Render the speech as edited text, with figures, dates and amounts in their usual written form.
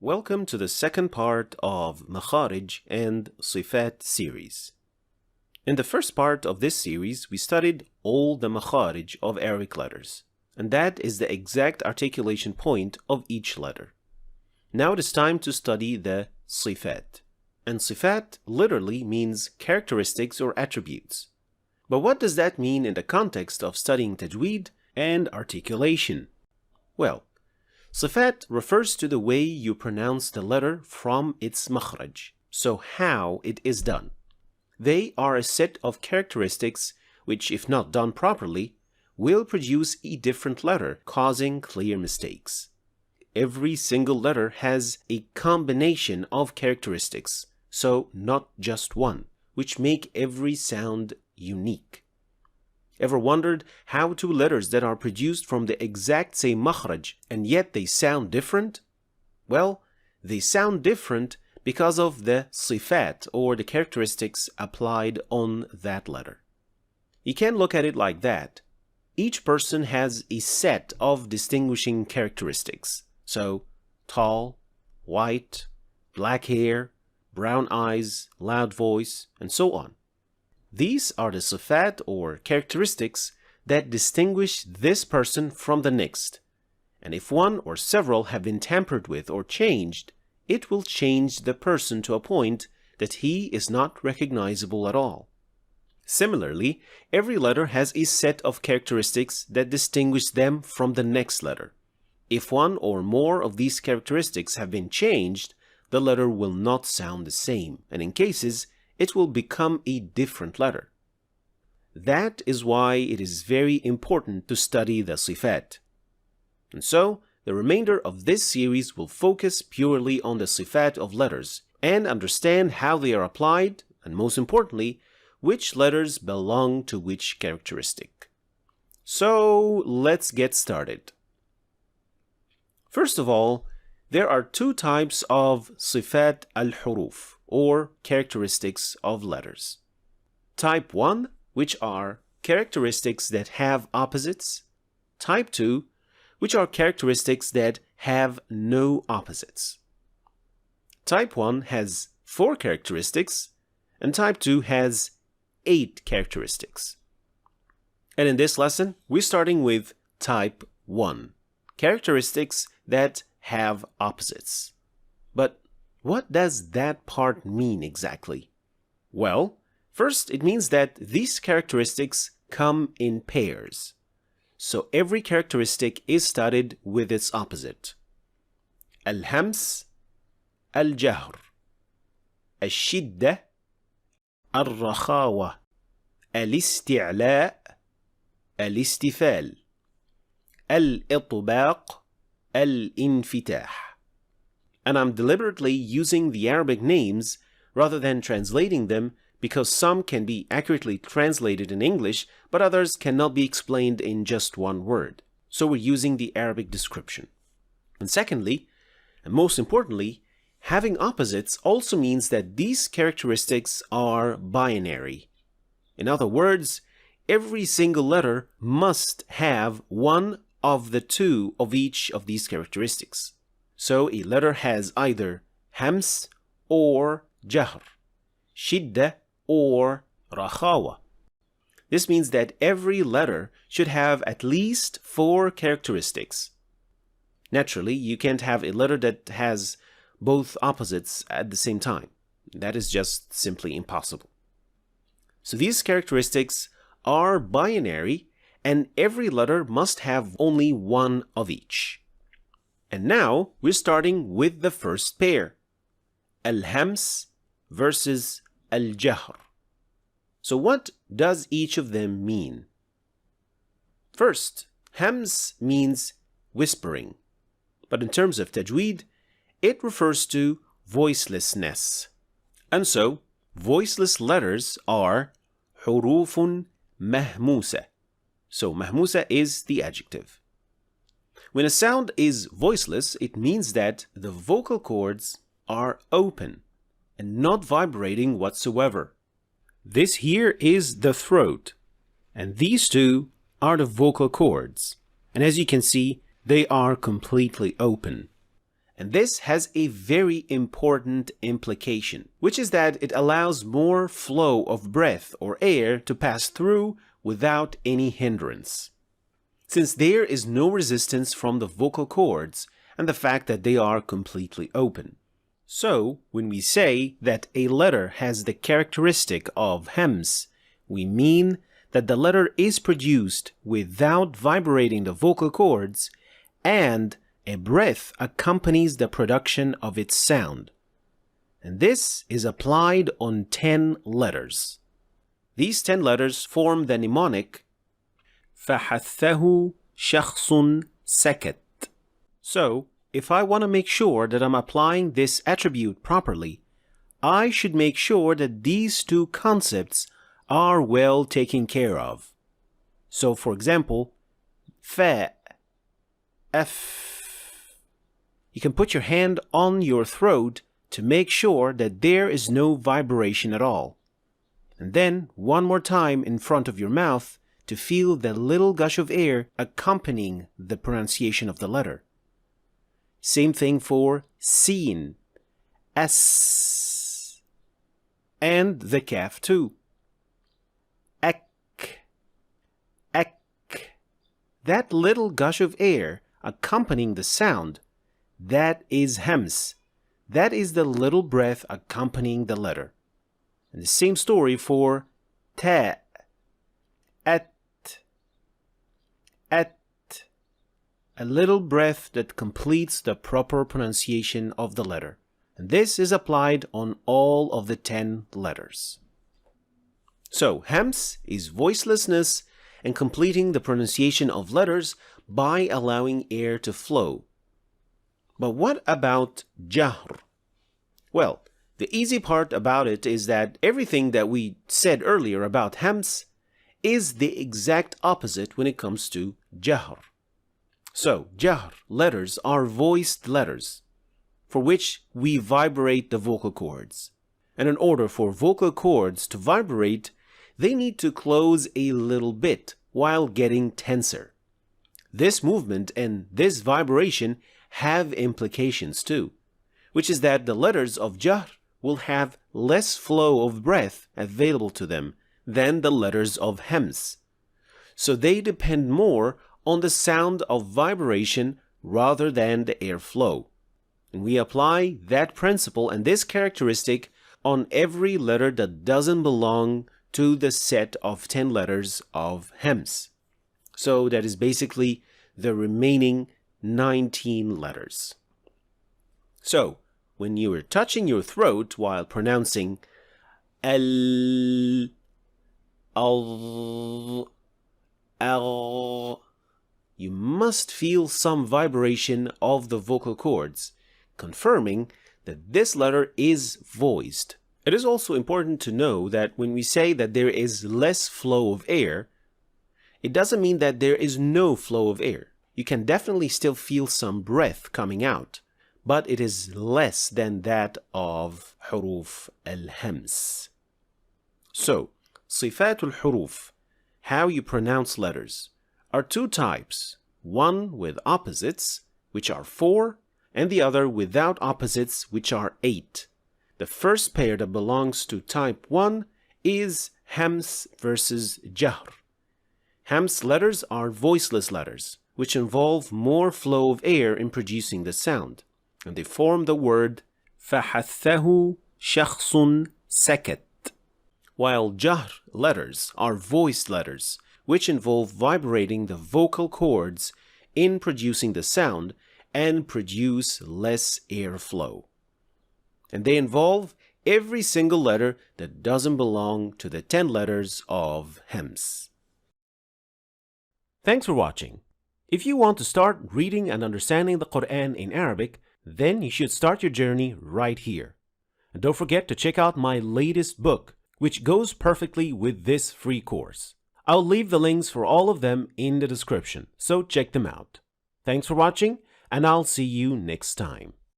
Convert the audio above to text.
Welcome to the second part of Makharij and Sifat series. In the first part of this series, we studied all the Makharij of Arabic letters, and that is the exact articulation point of each letter. Now it is time to study the Sifat. And Sifat literally means characteristics or attributes. But what does that mean in the context of studying tajweed and articulation? Well, Sifat refers to the way you pronounce the letter from its makhraj, so how it is done. They are a set of characteristics which, if not done properly, will produce a different letter, causing clear mistakes. Every single letter has a combination of characteristics, so not just one, which make every sound unique. Ever wondered how two letters that are produced from the exact same makhraj and yet they sound different? Well, they sound different because of the sifat or the characteristics applied on that letter. You can look at it like that. Each person has a set of distinguishing characteristics. So, tall, white, black hair, brown eyes, loud voice, and so on. These are the sifat or characteristics that distinguish this person from the next. And if one or several have been tampered with or changed, it will change the person to a point that he is not recognizable at all. Similarly, every letter has a set of characteristics that distinguish them from the next letter. If one or more of these characteristics have been changed, the letter will not sound the same, and in cases, it will become a different letter. That is why it is very important to study the sifat. And so, the remainder of this series will focus purely on the sifat of letters and understand how they are applied, and most importantly, which letters belong to which characteristic. So, let's get started. First of all, there are two types of sifat al-huruf, or characteristics of letters. Type 1, which are characteristics that have opposites. Type 2, which are characteristics that have no opposites. Type 1 has 4 characteristics, and Type 2 has 8 characteristics. And in this lesson, we're starting with Type 1, characteristics that have opposites. But what does that part mean exactly? Well, first it means that these characteristics come in pairs. So every characteristic is studied with its opposite. Al-hams, al-jahr, al-shidda, al-rakhawa, al-isti'la, al-istifal, al-itbaq, al-infitah. And I'm deliberately using the Arabic names rather than translating them because some can be accurately translated in English, but others cannot be explained in just one word. So we're using the Arabic description. And secondly, and most importantly, having opposites also means that these characteristics are binary. In other words, every single letter must have one of the two of each of these characteristics. So a letter has either hams or jahr, shidda or rakhawa. This means that every letter should have at least 4 characteristics. Naturally, you can't have a letter that has both opposites at the same time. That is just simply impossible. So these characteristics are binary, and every letter must have only one of each. And now, we're starting with the first pair, al-hams versus al-jahr. So what does each of them mean? First, hams means whispering, but in terms of tajweed, it refers to voicelessness. And so, voiceless letters are hurufun mahmusa. So mahmusa is the adjective. When a sound is voiceless, it means that the vocal cords are open and not vibrating whatsoever. This here is the throat, and these two are the vocal cords. And as you can see, they are completely open. And this has a very important implication, which is that it allows more flow of breath or air to pass through without any hindrance. Since there is no resistance from the vocal cords and the fact that they are completely open. So, when we say that a letter has the characteristic of hems, we mean that the letter is produced without vibrating the vocal cords and a breath accompanies the production of its sound. And this is applied on 10 letters. These 10 letters form the mnemonic فحثه شخص سكت. So, if I want to make sure that I'm applying this attribute properly, I should make sure that these two concepts are well taken care of. So, for example, fa, f. You can put your hand on your throat to make sure that there is no vibration at all. And then, one more time in front of your mouth to feel the little gush of air accompanying the pronunciation of the letter. Same thing for sin, s, and the kaf too. Ek, ek. That little gush of air accompanying the sound, that is hems. That is the little breath accompanying the letter. And the same story for ta, at, at. A little breath that completes the proper pronunciation of the letter. And this is applied on all of the 10 letters. So, hems is voicelessness and completing the pronunciation of letters by allowing air to flow. But what about jahr? Well, the easy part about it is that everything that we said earlier about hems is the exact opposite when it comes to jahr. So, jahr letters are voiced letters for which we vibrate the vocal cords. And in order for vocal cords to vibrate, they need to close a little bit while getting tenser. This movement and this vibration have implications too, which is that the letters of jahr will have less flow of breath available to them than the letters of hems. So they depend more on the sound of vibration rather than the airflow. And we apply that principle and this characteristic on every letter that doesn't belong to the set of 10 letters of hems. So that is basically the remaining 19 letters. So, when you are touching your throat while pronouncing al, al, you must feel some vibration of the vocal cords, confirming that this letter is voiced. It is also important to know that when we say that there is less flow of air, it doesn't mean that there is no flow of air. You can definitely still feel some breath coming out, but it is less than that of Huruf al-Hems. So, Sifat al-Huruf, how you pronounce letters, are two types, one with opposites, which are 4, and the other without opposites, which are 8. The first pair that belongs to type 1 is hems versus jahr. Hems letters are voiceless letters, which involve more flow of air in producing the sound, and they form the word فحثه شخص سكت. While jahr letters are voiced letters, which involve vibrating the vocal cords in producing the sound and produce less airflow. And they involve every single letter that doesn't belong to the 10 letters of hems. Thanks for watching. If you want to start reading and understanding the Quran in Arabic, then you should start your journey right here. And don't forget to check out my latest book, which goes perfectly with this free course. I'll leave the links for all of them in the description, so check them out. Thanks for watching, and I'll see you next time.